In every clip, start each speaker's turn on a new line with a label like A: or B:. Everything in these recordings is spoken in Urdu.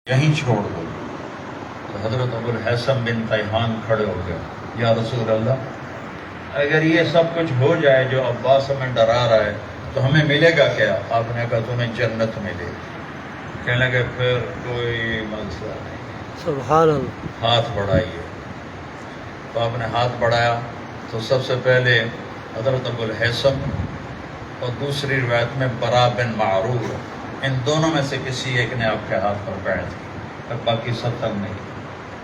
A: یہیں چھوڑ دو. تو حضرت ابو الحسن بن طیحان کھڑے ہو گئے, یا رسول اللہ اگر یہ سب کچھ ہو جائے جو عباس ہمیں ڈرا رہا ہے تو ہمیں ملے گا کیا؟ آپ نے کہا تمہیں جنت ملے گی. کہنے لگے پھر کوئی مسئلہ نہیں,
B: سبحان اللہ.
A: ہاتھ بڑھائیے. تو آپ نے ہاتھ بڑھایا تو سب سے پہلے حضرت ابو الحسن اور دوسری روایت میں برا بن معرور, ان دونوں میں سے کسی ایک نے آپ کے ہاتھ پر بیعت کی, باقی 70 نہیں.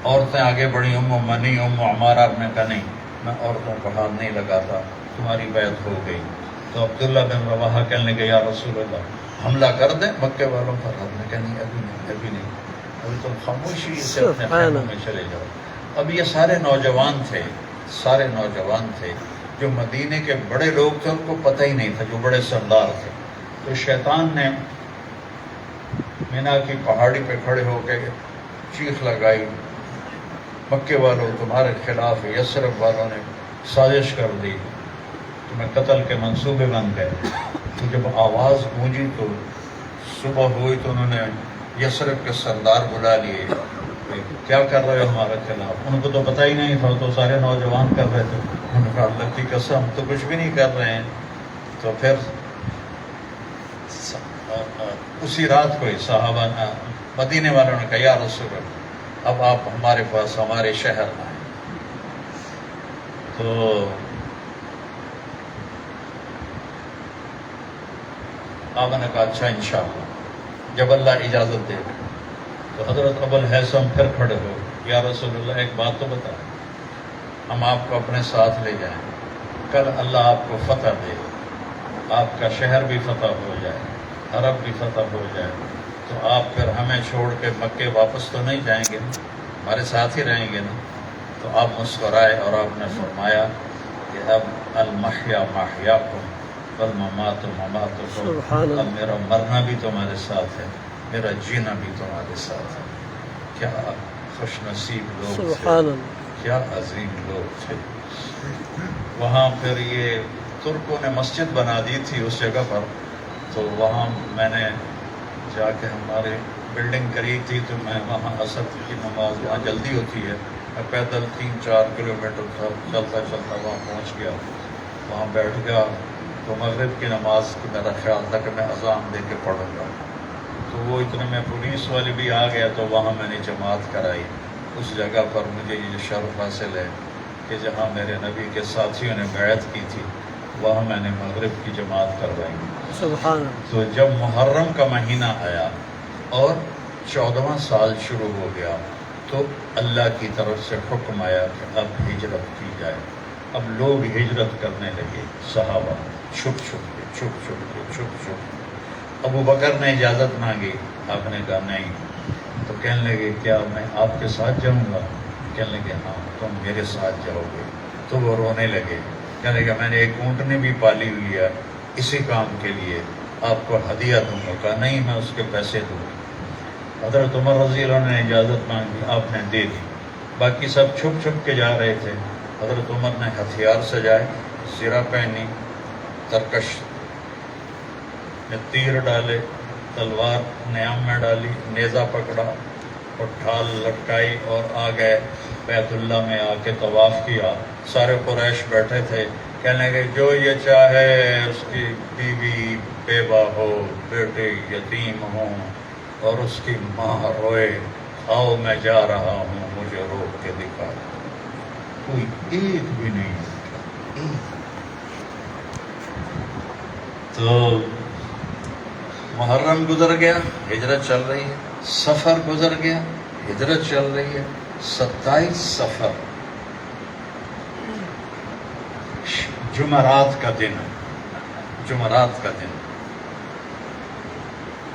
A: عورتیں آگے بڑھی, منی عمارہ نے کہا نہیں میں عورتوں کو ہاتھ نہیں لگاتا, تمہاری بیعت ہو گئی. تو عبداللہ بن رواحہ کہنے لگے یا رسول اللہ حملہ کر دیں مکے والوں پر؟ آپ نے کہا نہیں ابھی نہیں, ابھی تم خاموشی سے اپنے خیموں میں چلے جاؤ. اب یہ سارے نوجوان تھے جو مدینے کے بڑے لوگ تھے, ان کو پتہ ہی نہیں تھا, جو بڑے سردار تھے. تو شیطان نے مینا کی پہاڑی پہ کھڑے ہو کے چیخ لگائی, مکے والوں تمہارے خلاف یثرب والوں نے سازش کر دی, تمہیں قتل کے منصوبے بن گئے. تو جب آواز گونجی تو صبح ہوئی تو انہوں نے یثرب کے سردار بلا لیے, کیا کر رہے ہو ہمارے خلاف؟ ان کو تو پتہ ہی نہیں تھا, تو سارے نوجوان کر رہے تھے. انہوں نے کہا اللہ کی قسم ہم تو کچھ بھی نہیں کر رہے ہیں. تو پھر اسی رات کو ہی صحابہ مدینے والوں نے کہا یا رسول اللہ اب آپ ہمارے پاس ہمارے شہر آئیں. تو آپ نے کہا اچھا انشاءاللہ جب اللہ اجازت دے. تو حضرت ابو الحسن پھر کھڑے ہو, یا رسول اللہ ایک بات تو بتا, ہم آپ کو اپنے ساتھ لے جائیں, کل اللہ آپ کو فتح دے, آپ کا شہر بھی فتح ہو جائے, عرب بھی فتح ہو جائے, تو آپ پھر ہمیں چھوڑ کے مکے واپس تو نہیں جائیں گے, ہمارے ساتھ ہی رہیں گے نا. تو آپ مسکرائے اور آپ نے فرمایا کہ اب المحیا محیاکم والممات مماتکم, اب میرا مرنا بھی تمہارے ساتھ ہے, میرا جینا بھی تمہارے ساتھ ہے. کیا خوش نصیب لوگ تھے, کیا عظیم لوگ تھے. وہاں پھر یہ ترکوں نے مسجد بنا دی تھی اس جگہ پر, تو وہاں میں نے جا کے ہماری بلڈنگ کری تھی, تو میں وہاں عصر کی نماز وہاں جلدی ہوتی ہے, میں پیدل 3-4 کلومیٹر چلتا وہاں پہنچ گیا, وہاں بیٹھ گیا. تو مغرب کی نماز کو میرا خیال تھا کہ میں اذان دے کے پڑھوں گا, تو وہ اتنے میں پولیس والے بھی آ گیا, تو وہاں میں نے جماعت کرائی. اس جگہ پر مجھے یہ شرف حاصل ہے کہ جہاں میرے نبی کے ساتھیوں نے بیعت کی تھی وہاں میں نے مغرب کی جماعت کروائی.
B: سبحان.
A: تو جب محرم کا مہینہ آیا اور 14واں سال شروع ہو گیا, تو اللہ کی طرف سے حکم آیا کہ اب ہجرت کی جائے. اب لوگ ہجرت کرنے لگے, صحابہ چھپ چھپ کے. ابو بکر نے اجازت مانگی, آپ نے کہا نہیں. تو کہنے لگے کیا میں آپ کے ساتھ جاؤں گا؟ کہنے لگے ہاں تم میرے ساتھ جاؤ گے. تو وہ رونے لگے, کہنے لگے میں نے ایک اونٹنی بھی پالی ہوئی ہے اسی کام کے لیے, آپ کو ہدیہ دوں گا. کہا نہیں میں اس کے پیسے دوں گا. حضرت عمر رضی اللہ عنہ نے اجازت مانگی, آپ نے دے دی. باقی سب چھپ کے جا رہے تھے. حضرت عمر نے ہتھیار سجائے, زرہ پہنی, ترکش میں تیر ڈالے, تلوار نیام میں ڈالی, نیزہ پکڑا اور ڈھال لٹکائی اور آ گئے بیت اللہ میں. آ کے طواف کیا. سارے قریش بیٹھے تھے, کہنے لگے جو یہ چاہے اس کی بیوی بیوہ ہو, بیٹے یتیم ہوں اور اس کی ماں روئے, آؤ میں جا رہا ہوں, مجھے روک کے دکھا. کوئی ایک بھی نہیں اٹھا. تو محرم گزر گیا, ہجرت چل رہی ہے. سفر گزر گیا, ہجرت چل رہی ہے. 27 سفر جمعرات کا دن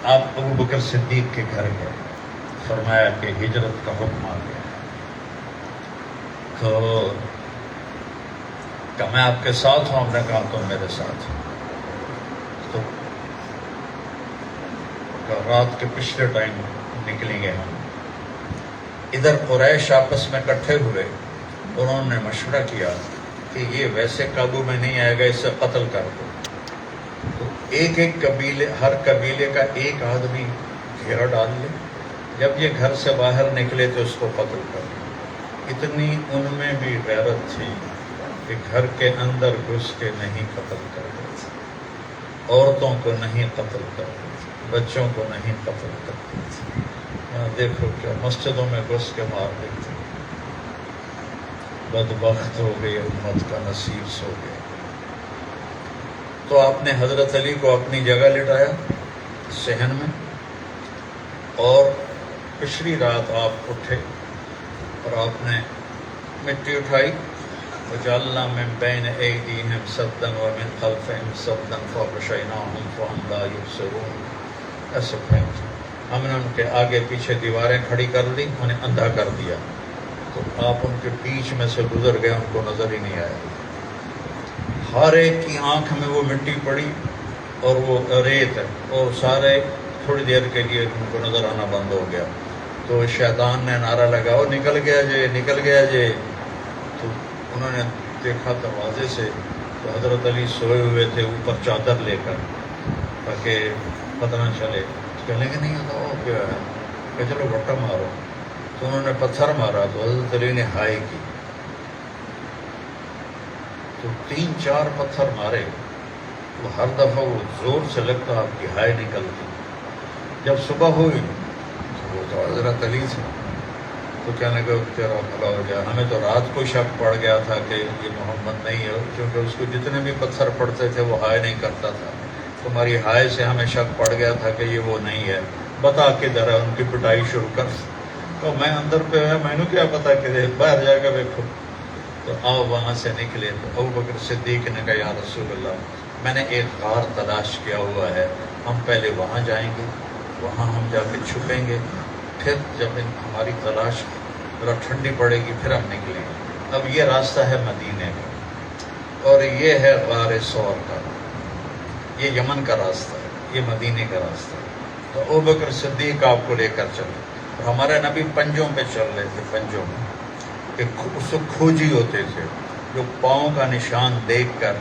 A: آپ ابو بکر صدیق کے گھر گئے. فرمایا کہ ہجرت کا حکم آ گیا. تو کہ میں آپ کے ساتھ ہوں. آپ نے کہا تو میرے ساتھ. تو رات کے پچھلے ٹائم نکلیں گے ہم. ادھر قریش آپس میں اکٹھے ہوئے, انہوں نے مشورہ کیا کہ یہ ویسے قابو میں نہیں آئے گا, اسے قتل کر دو. تو ایک قبیلے, ہر قبیلے کا ایک آدمی گھیرا ڈال لے, جب یہ گھر سے باہر نکلے تو اس کو قتل کر دیا۔ اتنی ان میں بھی غیرت تھی کہ گھر کے اندر گھس کے نہیں قتل کرتے تھے، عورتوں کو نہیں قتل کرتے تھے، بچوں کو نہیں قتل کرتے تھے۔ یہاں دیکھو کیا مسجدوں میں گھس کے مار دیتے، بدبخت ہو گئی امت کا نصیب سو گیا۔ تو آپ نے حضرت علی کو اپنی جگہ لٹایا صحن میں، اور پچھلی رات آپ اٹھے اور آپ نے مٹی اٹھائی، وَجَعَلْنَا مِن بَيْنِ أَيْدِيهِمْ سَدًّا وَمِن خَلْفِهِمْ سَدًّا فَأَغْشَيْنَاهُمْ فَهُمْ لَا يُبْصِرُونَ۔ ایسے پھینک ہم نے ان کے آگے پیچھے دیواریں کھڑی کر دی، انہیں اندھا کر دیا، تو آپ ان کے بیچ میں سے گزر گئے، ان کو نظر ہی نہیں آیا۔ ہر ایک کی آنکھ میں وہ مٹی پڑی اور وہ ریت ہے، اور سارے تھوڑی دیر کے لیے ان کو نظر آنا بند ہو گیا۔ تو شیطان نے نعرہ لگا، وہ نکل گیا جے، نکل گیا جے۔ تو انہوں نے دیکھا دروازے سے تو حضرت علی سوئے ہوئے تھے اوپر چادر لے کر، تاکہ پتہ نہ چلے۔ کہنے کہ نہیں ہوتا وہ کیا ہے، کہ چلو بٹا مارو۔ تو انہوں نے پتھر مارا تو حضرت علی نے ہائی کی، تو 3-4 پتھر مارے، تو ہر دفعہ وہ زور سے لگتا آپ کی ہائی نکلتی۔ جب صبح ہوئی تو وہ تو حضرت علی تھے، تو کہنے لگا تیرا بھلا ہو گیا، ہمیں تو رات کو شک پڑ گیا تھا کہ یہ محمد نہیں ہے، کیونکہ اس کو جتنے بھی پتھر پڑتے تھے وہ ہائے نہیں کرتا تھا۔ تمہاری ہائے سے ہمیں شک پڑ گیا تھا کہ یہ وہ نہیں ہے، بتا کدھر ہے، ان کی پٹائی شروع کر۔ تو میں اندر پہ ہے، میں نے کیا پتا کہ باہر جا کے دیکھو۔ تو آؤ وہاں سے نکلے تو ابو بکر صدیق نے کہا یا رسول اللہ، میں نے ایک غار تلاش کیا ہوا ہے، ہم پہلے وہاں جائیں گے، وہاں ہم جا کے چھپیں گے، پھر جب ہماری تلاش ذرا ٹھنڈی پڑے گی پھر ہم نکلیں گے۔ اب یہ راستہ ہے مدینے کا، اور یہ ہے غار ثور کا، یہ یمن کا راستہ ہے، یہ مدینے کا راستہ ہے۔ تو ابو بکر صدیق آپ کو لے کر چلے، اور ہمارے نبی پنجوں پہ چل رہے تھے، پنجوں میں، کہ اس کو کھوجی ہوتے تھے، جو پاؤں کا نشان دیکھ کر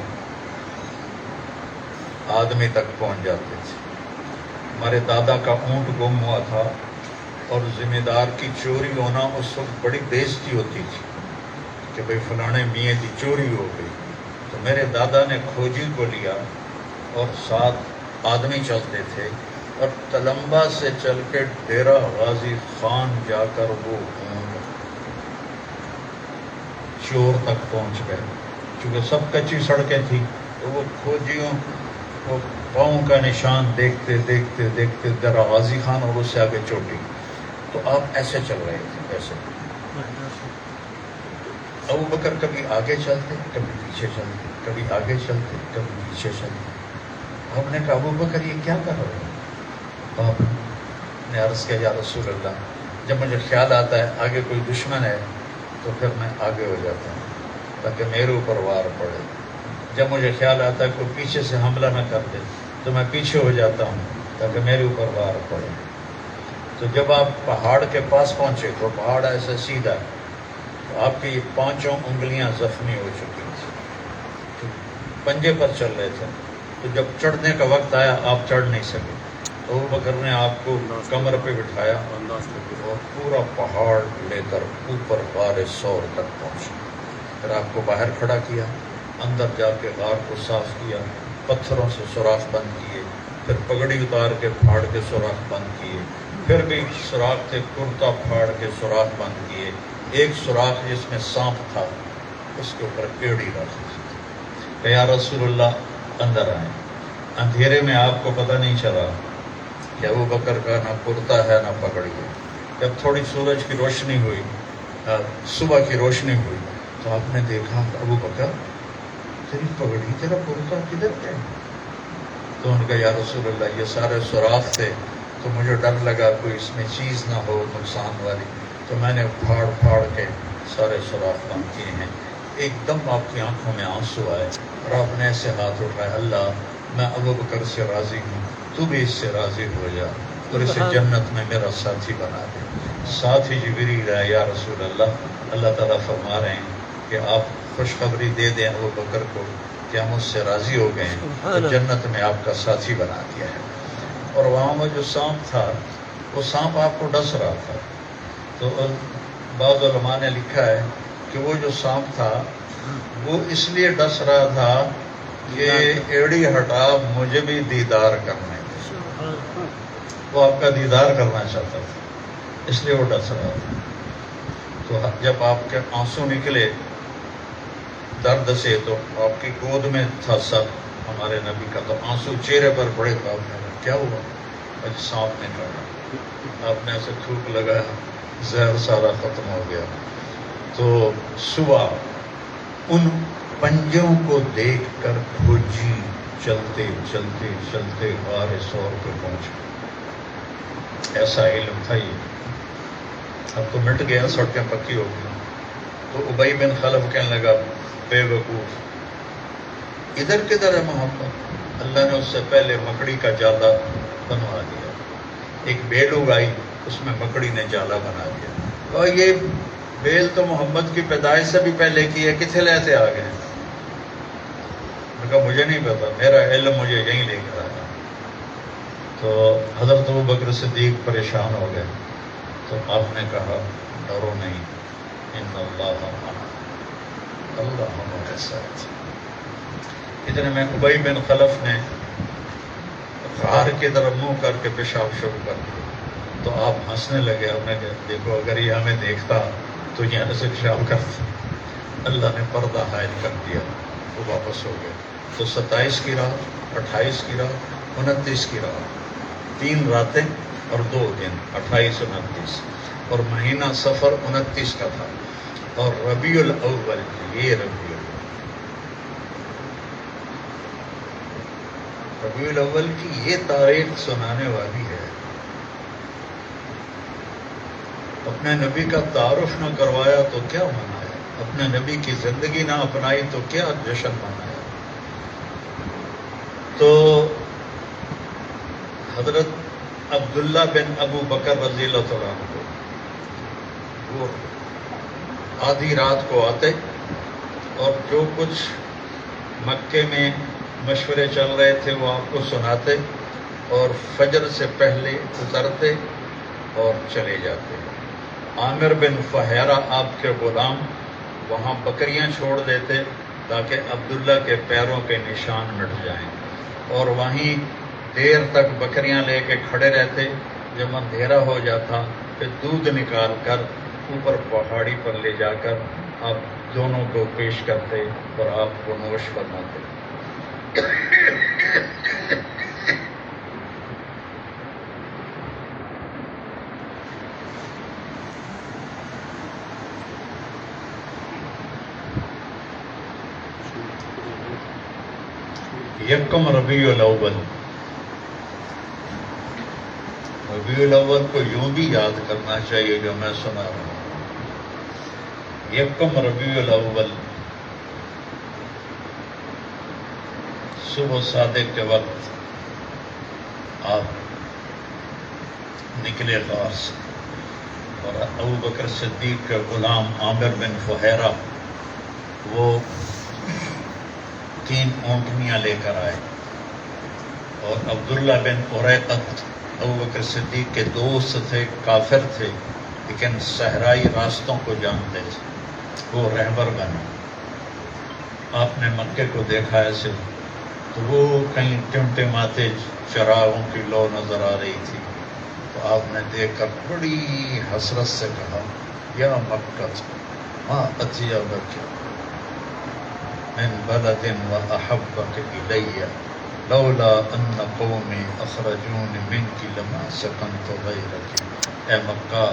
A: آدمی تک پہنچ جاتے تھے۔ ہمارے دادا کا اونٹ گم ہوا تھا، اور ذمہ دار کی چوری ہونا اس وقت بڑی بےزتی ہوتی تھی کہ بھئی فلانے میاں کی چوری ہو گئی۔ تو میرے دادا نے کھوجی کو لیا، اور 7 آدمی چلتے تھے، اور تلمبا سے چل کے ڈیرہ غازی خان جا کر وہ چور تک پہنچ گئے، چونکہ سب کچی سڑکیں تھیں، تو وہ کھوجیوں وہ پاؤں کا نشان دیکھتے دیکھتے دیکھتے ڈیرہ غازی خان اور اس سے آگے چوٹی۔ تو آپ ایسے چل رہے تھے، ایسے۔ ابو بکر کبھی آگے چلتے کبھی پیچھے چلتے، کبھی آگے چلتے کبھی پیچھے چلتے۔ ہم نے کہا ابو بکر یہ کیا کر رہے ہیں؟ آپ نے عرض کیا یا رسول اللہ، جب مجھے خیال آتا ہے آگے کوئی دشمن ہے تو پھر میں آگے ہو جاتا ہوں تاکہ میرے اوپر وار پڑے، جب مجھے خیال آتا ہے کوئی پیچھے سے حملہ نہ کر دے تو میں پیچھے ہو جاتا ہوں تاکہ میرے اوپر وار پڑے۔ تو جب آپ پہاڑ کے پاس پہنچے تو پہاڑ ایسا سیدھا، تو آپ کی 5 انگلیاں زخمی ہو چکی تھیں، تو پنجے پر چل رہے تھے، تو جب چڑھنے کا وقت آیا آپ چڑھ نہیں سکے، تو ابو بکر نے آپ کو کمر پہ بٹھایا اور پورا پہاڑ لے کر اوپر غار ثور تک پہنچے۔ پھر آپ کو باہر کھڑا کیا، اندر جا کے غار کو صاف کیا، پتھروں سے سوراخ بند کیے، پھر پگڑی اتار کے پھاڑ کے سوراخ بند کیے، پھر بھی سوراخ تھے، کرتا پھاڑ کے سوراخ بند کیے، ایک سوراخ جس میں سانپ تھا اس کے اوپر ایڑی رکھی کہ یا رسول اللہ اندر آئیں۔ اندھیرے میں آپ کو پتہ نہیں چلا کہ ابو بکر کا نہ کرتا ہے نہ پگڑی ہے۔ جب تھوڑی سورج کی روشنی ہوئی، صبح کی روشنی ہوئی، تو آپ نے دیکھا کہ ابو بکر تیری پگڑی تیرا کرتا کدھر ہے؟ تو ان کا یا رسول اللہ یہ سارے سوراخ تھے، تو مجھے ڈر لگا کوئی اس میں چیز نہ ہو نقصان والی، تو میں نے پھاڑ پھاڑ کے سارے سوراخ بند کیے ہیں۔ ایک دم آپ کی آنکھوں میں آنسو آئے اور آپ نے ایسے ہاتھ اٹھائے، اللہ میں ابو بکر سے راضی ہوں، تو بھی اس سے راضی ہو جا اور اسے جنت میں میرا ساتھی بنا دے۔ ساتھی جبریل ہے یا رسول اللہ، اللہ تعالیٰ فرما رہے ہیں کہ آپ خوشخبری دے دیں ابو بکر کو کہ ہم اس سے راضی ہو گئے ہیں، تو جنت میں آپ کا ساتھی بنا دیا ہے۔ اور وہاں وہ جو سانپ تھا وہ سانپ آپ کو ڈس رہا تھا. تو بعض علماء نے لکھا ہے کہ وہ جو سانپ تھا وہ اس لیے ڈس رہا تھا کہ ایڑی ہٹا مجھے بھی دیدار کرنا ہے. وہ آپ کا دیدار کرنا چاہتا تھا اس لیے وہ ڈس رہا تھا. تو جب آپ کے آنسو نکلے درد سے تو آپ کی گود میں تھا سر ہمارے نبی کا, تو آنسو چہرے پر بڑے تھا. کیا ہوا؟ آج سانپ نے کاٹا. آپ نے ایسے تھوک لگایا, زہر سارا ختم ہو گیا. تو صبح ان پنجوں کو دیکھ کر کھوجی چلتے چلتے چلتے غار ثور پہ پہنچ گئے. ایسا علم تھا یہ. اب تو مٹ گیا, سڑکیں پکی ہو گئی. تو ابی بن خلف کہنے لگا بے وقوف, ادھر کدھر ہے محمد؟ اللہ نے اس سے پہلے مکڑی کا جالا بنوا دیا. ایک بیل اگائی, اس میں مکڑی نے جالا بنا دیا. اور یہ بیل تو محمد کی پیدائش سے بھی پہلے کی ہے, کتنے لیتے آ گئے؟ میں کہا مجھے نہیں پتا, میرا علم مجھے یہیں لے کر آیا. تو حضرت ابوبکر صدیق پریشان ہو گئے. تو آپ نے کہا ڈرو نہیں, ان اللہ معنا, اللہ ہمارے ساتھ. اتنے میں ابی بن خلف نے غار کی طرف منہ کر کے پیشاب شروع کر دیا. تو آپ ہنسنے لگے. ہم نے کہا دیکھو اگر یہ ہمیں دیکھتا تو یہاں سے پیشاب کرتا. اللہ نے پردہ حائل کر دیا, وہ واپس ہو گئے. تو 27 کی رات, 28 کی رات, 29 کی رات, 3 راتیں اور 2 دن, 28 29. اور مہینہ سفر 29 کا تھا. اور ربیع الاول, یہ ربیع الاول کی یہ تاریخ سنانے والی ہے. اپنے نبی کا تعارف نہ کروایا تو کیا منایا, اپنے نبی کی زندگی نہ اپنائی تو کیا جشن منایا. تو حضرت عبداللہ بن ابو بکر رضی اللہ تعالیٰ عنہ وہ آدھی رات کو آتے اور جو کچھ مکے میں مشورے چل رہے تھے وہ آپ کو سناتے, اور فجر سے پہلے اترتے اور چلے جاتے. عامر بن فہیرہ آپ کے غلام وہاں بکریاں چھوڑ دیتے تاکہ عبداللہ کے پیروں کے نشان مٹ جائیں, اور وہیں دیر تک بکریاں لے کے کھڑے رہتے. جب اندھیرا ہو جاتا پھر دودھ نکال کر اوپر پہاڑی پر لے جا کر آپ دونوں کو پیش کرتے اور آپ کو نوش فرماتے. یکم ربیع الاول, ربیع الاول کو یوں بھی یاد کرنا چاہیے جو میں سنا رہا ہوں. یکم ربیع الاول صبح صادق کے وقت آپ نکلے غار سے, اور ابوبکر صدیق کے غلام عامر بن فہیرہ وہ 3 اونٹنیاں لے کر آئے, اور عبداللہ بن اریقط ابوبکر صدیق کے دوست تھے, کافر تھے لیکن صحرائی راستوں کو جانتے تھے, وہ رہبر بنے. آپ نے مکے کو دیکھا ایسے تو وہ کہیں ٹمٹماتے چراغوں کی لو نظر آ رہی تھی. تو آپ نے دیکھ کر بڑی حسرت سے کہا یا مکہ ما اطیبک من بلد واحبک الی لولا ان قومی اخرجون منک لما سکنت غیرک. اے مکہ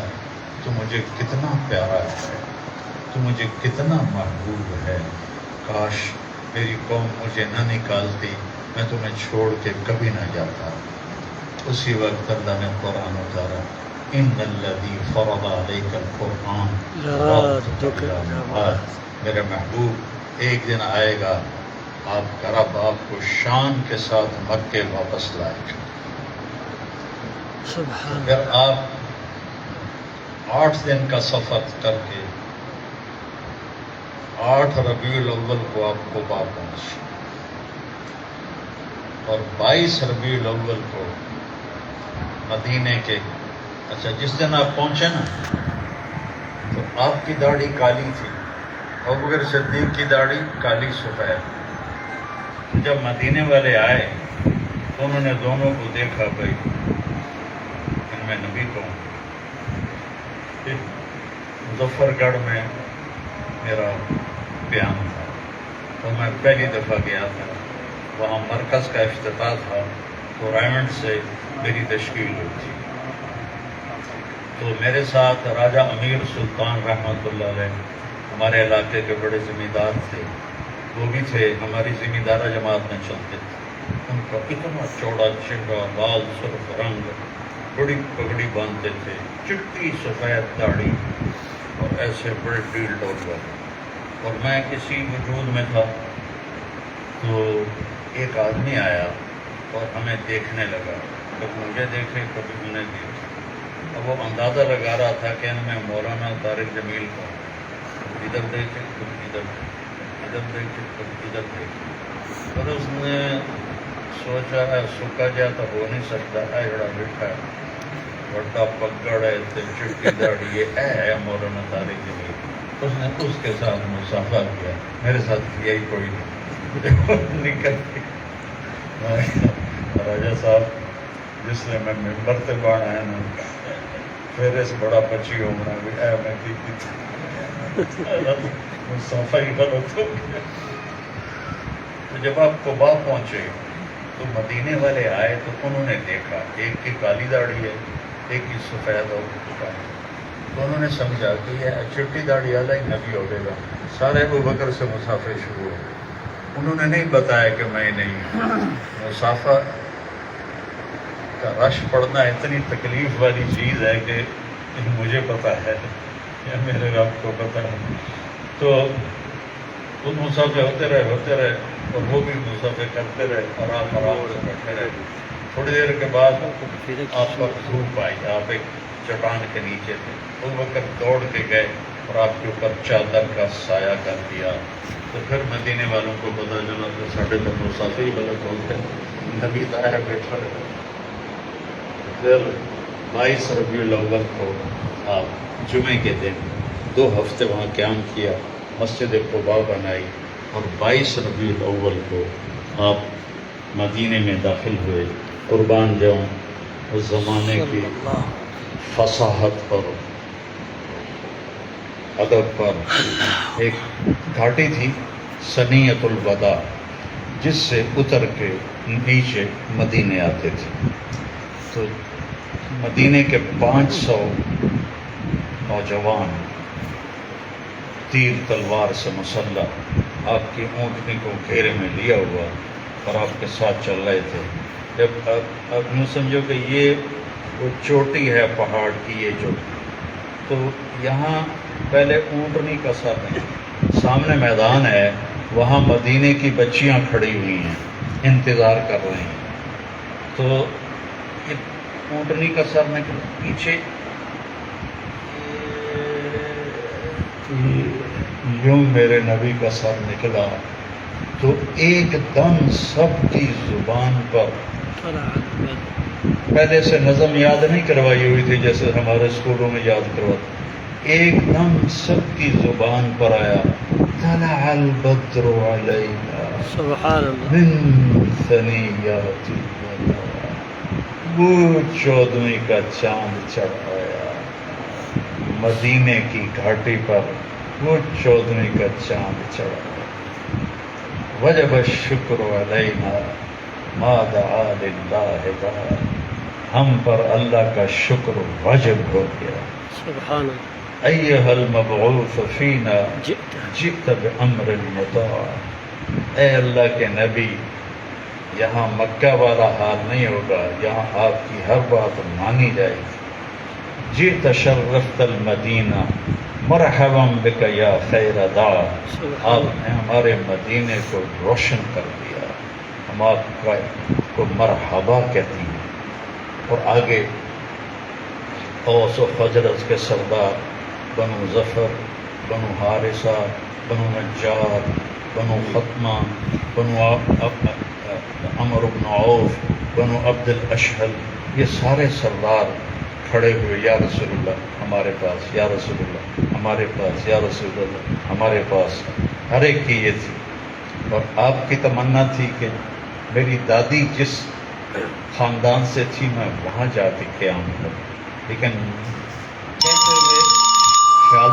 A: تو مجھے کتنا پیارا ہے, تو مجھے کتنا محبوب ہے, کاش میری قوم مجھے نہ نکالتی, میں تمہیں چھوڑ کے کبھی نہ جاتا. اسی وقت اللہ نے قرآن اتارا, ان الذی فرض علیک القرآن لرادک الی معاد. میرے محبوب ایک دن آئے گا آپ کا رب آپ کو شان کے ساتھ مکے واپس لائے گا. پھر آپ 8 دن کا سفر کر کے 8 ربیع الاول کو آپ کو پہنچے, اور 22 ربیع الاول کو مدینے کے اچھا جس دن آپ پہنچے نا تو آپ کی داڑھی کالی تھی، ابوبکر صدیق کی داڑھی کالی سفید۔ جب مدینے والے آئے تو انہوں نے دونوں کو دیکھا، بھائی ان میں نبی کون؟ مظفر گڑھ میں میرا بیان تھا تو میں پہلی دفعہ گیا تھا، وہاں مرکز کا افتتاح تھا تو رائمنڈ سے میری تشکیل ہوئی تھی، تو میرے ساتھ راجہ امیر سلطان رحمۃ اللہ علیہ ہمارے علاقے کے بڑے زمیندار تھے، وہ بھی تھے، ہماری زمیندارہ جماعت میں چلتے تھے۔ ان کا اتنا چوڑا چہرہ، لال سرخ رنگ، بڑی پگڑی باندھتے تھے، چٹی سفید داڑھی اور ایسے بڑے ڈیل ڈول والے، اور میں کسی وجود میں تھا تو ایک آدمی آیا اور ہمیں دیکھنے لگا، کبھی مجھے دیکھے کبھی انہیں دیکھے۔ اب وہ اندازہ لگا رہا تھا کہ ان میں مولانا طارق جمیل کو ادھر دیکھے کبھی ادھر دیکھے، ادھر دیکھے کبھی ادھر دیکھے، اور اس نے سوچا ہے سکا جا تو ہو نہیں سکتا، ایڑا بیٹھا ہے، بڑا پگڑ ہے، چٹی داڑھی، یہ ہے مولانا طارق جمیل۔ اس نے اس کے ساتھ مصافحہ کیا، میرے ساتھ کیا ہی کوئی نہیں، نکل راجہ صاحب جس نے میں ممبر تے بان آیا نا پھر اس بڑا بچی ہونا بھی اے میں کی مصافحہ ہی غلط ہو گیا۔ تو جب آپ قباء پہنچے تو مدینے والے آئے تو انہوں نے دیکھا ایک کی کالی داڑھی ہے، ایک کی سفید اور کالی، تو انہوں نے سمجھا کہ یہ چٹی داڑھی والا ہی نبی ہوگا، سارے ابوبکر سے مسافے شروع ہو گئے۔ انہوں نے نہیں بتایا کہ میں نہیں ہوں۔ مسافہ کا رش پڑنا اتنی تکلیف والی چیز ہے کہ مجھے پتہ ہے یا میرے رب کو پتہ ہے، تو وہ مسافے ہوتے رہے اور وہ بھی مسافے کرتے رہے، آرام سے بیٹھے رہے۔ تھوڑی دیر کے بعد آپ پر دھوپ آئی، آپ ایک چٹان کے نیچے تھے، اس وقت دوڑ کے گئے اور آپ کے اوپر چادر کا سایہ کر دیا، تو پھر مدینے والوں کو پتہ چلا کہ ساڑھے تو مسافر ہی غلط ہوتے ہیں، نبی طاہر بیٹھا رہے۔ پھر 22 ربیع الاول کو آپ جمعے کے دن 2 ہفتے وہاں قیام کیا، مسجد قباء بنائی، اور 22 ربیع الاول کو آپ مدینے میں داخل ہوئے۔ قربان جاؤں اس زمانے کی فصاحت پر، ادب پر۔ ایک گھاٹی تھی ثنیۃ الوداع، جس سے اتر کے نیچے مدینے آتے تھے، تو مدینے کے 500 نوجوان تیر تلوار سے مسلح آپ کی اونٹنی کو گھیرے میں لیا ہوا اور آپ کے ساتھ چل رہے تھے۔ جب آپ یوں سمجھو کہ یہ وہ چوٹی ہے پہاڑ کی، یہ چوٹی، تو یہاں پہلے اونٹنی کا سر نہیں، سامنے میدان ہے، وہاں مدینے کی بچیاں کھڑی ہوئی ہیں، انتظار کر رہی ہیں، تو اونٹنی کا سر نکلا پیچھے، یوں میرے نبی کا سر نکلا تو ایک دم سب کی زبان پر، پہلے سے نظم یاد نہیں کروائی ہوئی تھی جیسے ہمارے اسکولوں میں یاد کرواتے، ایک دم سب کی زبان پر آیا، طلع البدر علینا
B: سبحان اللہ،
A: من ثنیات الوداع، وہ 14ویں کا چاند چڑھ آیا مدینے کی گھاٹی پر، وہ 14ویں کا چاند چڑھ آیا۔ وجب الشکر علینا ما دعا للہ دعا، ہم پر اللہ کا شکر واجب ہو گیا۔
B: سبحان اللہ،
A: ایھا المبعوث فینا جئت بامر مطاع، اے اللہ کے نبی، یہاں مکہ والا حال نہیں ہوگا، یہاں آپ کی ہر بات مانی جائے گی۔ جئت شرفت المدینہ مرحبا بک یا خیر داع، آپ نے ہمارے مدینے کو روشن کر دیا، ہم آپ کو مرحبا کہتی ہیں۔ اور آگے اوس و خزرج کے سردار، بنو ظفر، بنو حارثہ، بنو نجار، بنو ختمہ، بنو عمرو بن عوف، بنو عبد الاشہل، یہ سارے سردار کھڑے ہوئے، یا رسول اللہ ہمارے پاس، یا رسول اللہ ہمارے پاس، یا رسول اللہ ہمارے پاس، ہر ایک کی یہ تھی۔ اور آپ کی تمنا تھی کہ میری دادی جس خاندان سے تھی میں وہاں جا کے قیام کروں، لیکن کہتے ہوئے خیال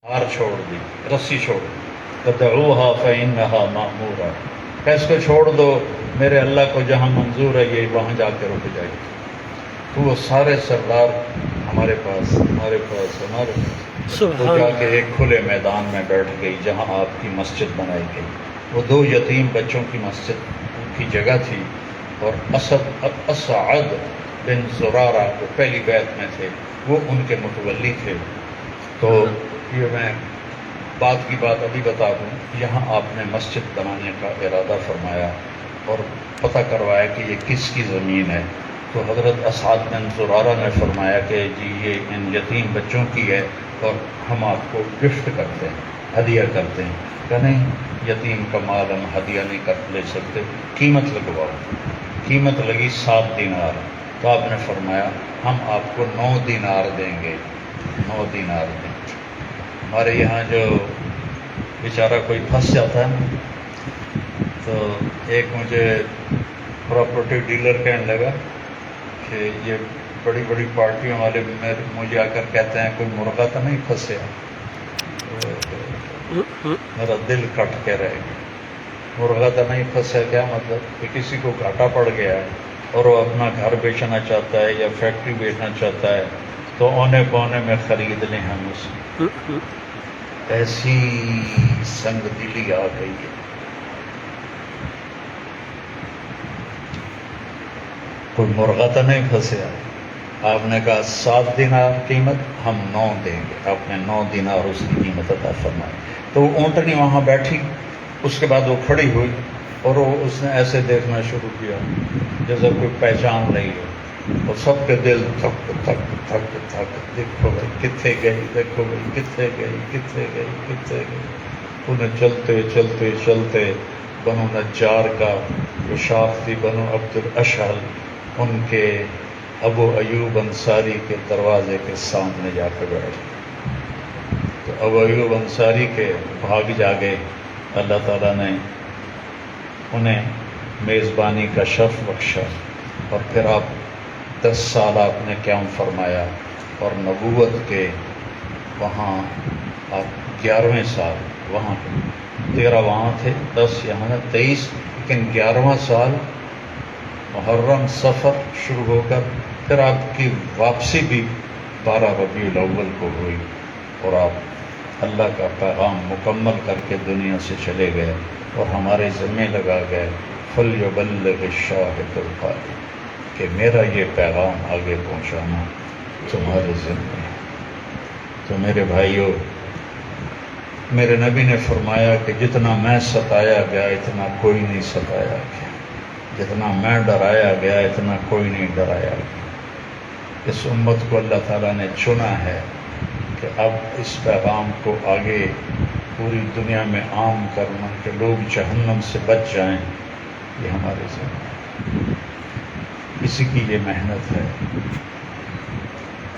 A: ہار چھوڑ دی، رسی چھوڑ دی، فَدَعُوهَا فَإِنَّهَا مَأْمُورَةٌ کہ اس کو چھوڑ دو، میرے اللہ کو جہاں منظور ہے یہ وہاں جا کے رک جائے گی۔ تو وہ سارے سردار ہمارے پاس، ہمارے پاس، ہمارے پاس، وہ جا کے ایک کھلے میدان میں بیٹھ گئی جہاں آپ کی مسجد بنائی گئی۔ وہ 2 یتیم بچوں کی مسجد کی جگہ تھی، اور اسعد بن زرارہ جو پہلی بیعت میں تھے وہ ان کے متولی تھے۔ تو یہ میں بات کی بات ابھی بتا دوں، یہاں آپ نے مسجد بنانے کا ارادہ فرمایا اور پتہ کروایا کہ یہ کس کی زمین ہے۔ تو حضرت اسعد بن زرارہ نے فرمایا کہ جی یہ ان یتیم بچوں کی ہے اور ہم آپ کو گفٹ کرتے ہیں، ہدیہ کرتے ہیں۔ کہ نہیں، یتیم کا مال ہم ہدیہ نہیں لے سکتے، قیمت لگواؤ۔ قیمت لگی 7 دینار۔ تو آپ نے فرمایا ہم آپ کو 9 دینار دیں گے، 9 دینار دیں گے۔ ہمارے یہاں جو بیچارہ کوئی پھنس جاتا ہے نا، تو ایک مجھے پراپرٹی ڈیلر کہنے لگا کہ یہ بڑی بڑی پارٹیوں والے مجھے آ کر کہتے ہیں کوئی مرغا تو نہیں پھنسے، میرا دل کٹ کے رہے گا۔ مرغا تو نہیں پھنسے کیا مطلب؟ کہ کسی کو گھاٹا پڑ گیا ہے اور وہ اپنا گھر بیچنا چاہتا ہے یا فیکٹری بیچنا چاہتا ہے تو اونے پونے میں خرید لیں ہم اسے۔ ایسی سنگ دلی آ گئی ہے۔ کوئی مرغا تو نہیں پھنسیا۔ آپ نے کہا 7 دینار قیمت، ہم 9 دیں گے۔ آپ نے 9 دینار اس کی قیمت عطا فرمائی۔ تو وہ اونٹنی وہاں بیٹھی، اس کے بعد وہ کھڑی ہوئی اور اس نے ایسے دیکھنا شروع کیا جیسے کوئی پہچان نہیں ہو، اور سب کے دل تھک تھک تھک تھک، دیکھو بھائی کتنے گئی، دیکھو بھائی کتنے گئی، کتنے گئی، کتنے گئی۔ انہیں چلتے چلتے چلتے بنو نجار کا جو شاخ تھی، بنو عبد الاشہل، ان کے ابو ایوب انصاری کے دروازے کے سامنے جا کے بیٹھ گئے۔ تو ابو ایوب انصاری کے بھاگ جاگے، اللہ تعالیٰ نے انہیں میزبانی کا شرف بخشا، اور پھر آپ 10 سال آپ نے قیام فرمایا، اور نبوت کے وہاں آپ 11ویں سال، وہاں 13 وہاں تھے، 10 یہاں 23، لیکن 11واں سال محرم صفر شروع ہو کر پھر آپ کی واپسی بھی 12 ربیع الاول کو ہوئی، اور آپ اللہ کا پیغام مکمل کر کے دنیا سے چلے گئے اور ہمارے ذمے لگا گئے فَلْيُبَلِّغِ الشَّاهِدُ الْغَائِبُ کہ میرا یہ پیغام آگے پہنچانا تمہارے ذمے ہے۔ تو میرے بھائیوں، میرے نبی نے فرمایا کہ جتنا میں ستایا گیا اتنا کوئی نہیں ستایا گیا، جتنا میں ڈرایا گیا اتنا کوئی نہیں ڈرایا گیا۔ اس امت کو اللہ تعالیٰ نے چنا ہے کہ اب اس پیغام کو آگے پوری دنیا میں عام کرنا، کہ لوگ جہنم سے بچ جائیں، یہ ہمارے ذمہ ہے۔ اسی کی یہ محنت ہے۔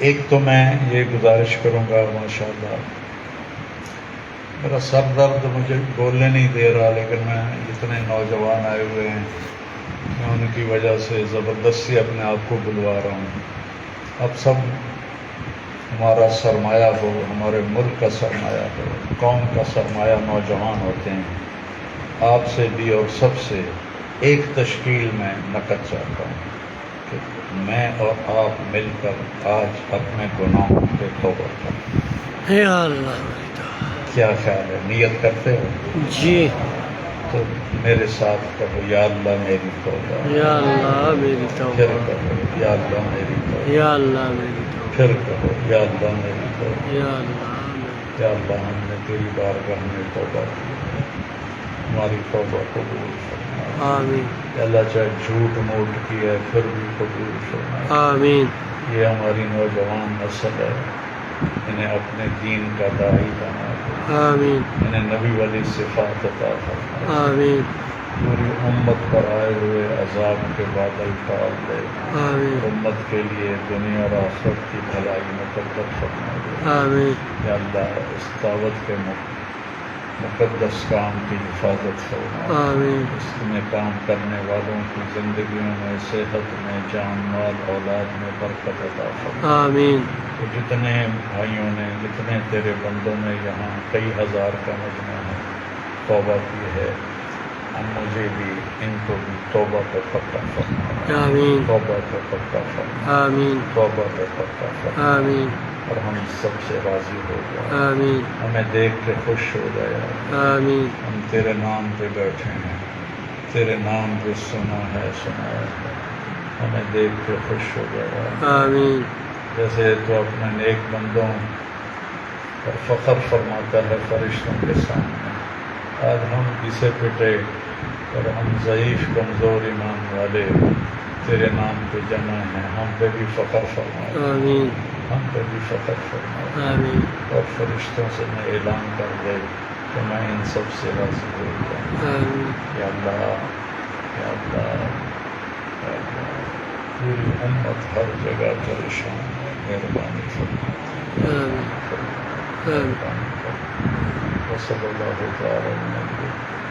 A: ایک تو میں یہ گزارش کروں گا، ماشاءاللہ میرا سر درد مجھے بولنے نہیں دے رہا، لیکن میں جتنے نوجوان آئے ہوئے ہیں میں ان کی وجہ سے زبردستی اپنے آپ کو بلوا رہا ہوں۔ اب سب ہمارا سرمایہ ہو، ہمارے ملک کا سرمایہ ہو، قوم کا سرمایہ نوجوان ہوتے ہیں۔ آپ سے بھی اور سب سے ایک تشکیل میں نقد چاہتا ہوں کہ میں اور آپ مل کر آج اپنے گناہوں پہ توبہ کریں۔
B: یا اللہ،
A: کیا خیال ہے؟ نیت کرتے ہو؟
B: جی،
A: تو میرے ساتھ کہو یا اللہ میری توبہ،
B: یا اللہ میری
A: پھر
B: توبہ،
A: کہو یا اللہ میری توبہ،
B: یا اللہ میری توبہ،
A: پھر کہو یا اللہ میری توبہ،
B: یا اللہ میری
A: یا اللہ ہم نے تیری بارگاہ میں توبہ کی ہے، ہماری توبہ قبول فرما۔
B: آمین،
A: یا اللہ چاہے جھوٹ موٹ کی ہے پھر بھی قبول فرما۔
B: آمین،
A: یہ ہماری نوجوان نسل ہے، انہیں اپنے دین کا داعی بنا دے،
B: آمین،
A: انہیں نبی والی صفات عطا فرما۔
B: آمین،
A: پوری امت پر آئے ہوئے عذاب کے بادل ٹال دے.
B: آمین
A: امت کے لیے دنیا اور آخرت کی بھلائی مقدر فرما دے.
B: آمین
A: یا اللہ اس دعوت کے مقدس کام کی حفاظت فرما.
B: آمین
A: اس میں کام کرنے والوں کی زندگیوں میں صحت میں جان مال اولاد میں برکت عطا فرما.
B: آمین
A: تو جتنے بھائیوں نے جتنے تیرے بندوں نے یہاں کئی ہزار کا مجمع ہے توبہ کی ہے، ہم مجھے بھی ان کو بھی توبہ پہ پکا فرما.
B: آمین
A: توبہ پہ پکا فرما.
B: آمین
A: توبہ پہ پکا فرما.
B: آمین
A: اور ہم سب سے راضی ہو جائے.
B: آمین
A: ہمیں دیکھ کے خوش ہو جائے.
B: آمین
A: ہم تیرے نام پہ بیٹھے ہیں، تیرے نام پہ سنا ہے سنایا ہے، ہمیں دیکھ کے خوش ہو جائے.
B: آمین
A: جیسے تو اپنے نیک بندوں پر فخر فرماتا ہے فرشتوں کے سامنے. آج ہم کسے پٹے اور ہم ضعیف کمزور ایمان والے تیرے نام پہ جمع ہیں، ہم پہ بھی فخر فرما.
B: آمین
A: ہم پہ بھی فخر فرما.
B: آمین
A: اور فرشتوں سے میں اعلان کر دے کہ میں ان سب سے راضی ہو جاؤں.
B: آمین
A: یا اللہ یا اللہ یا اللہ، پوری امت ہر جگہ پریشان ہے، مہربانی فرما.
B: آمین آمین
A: مہربانی فرما. وصلی اللہ تعالی علیہ وسلم.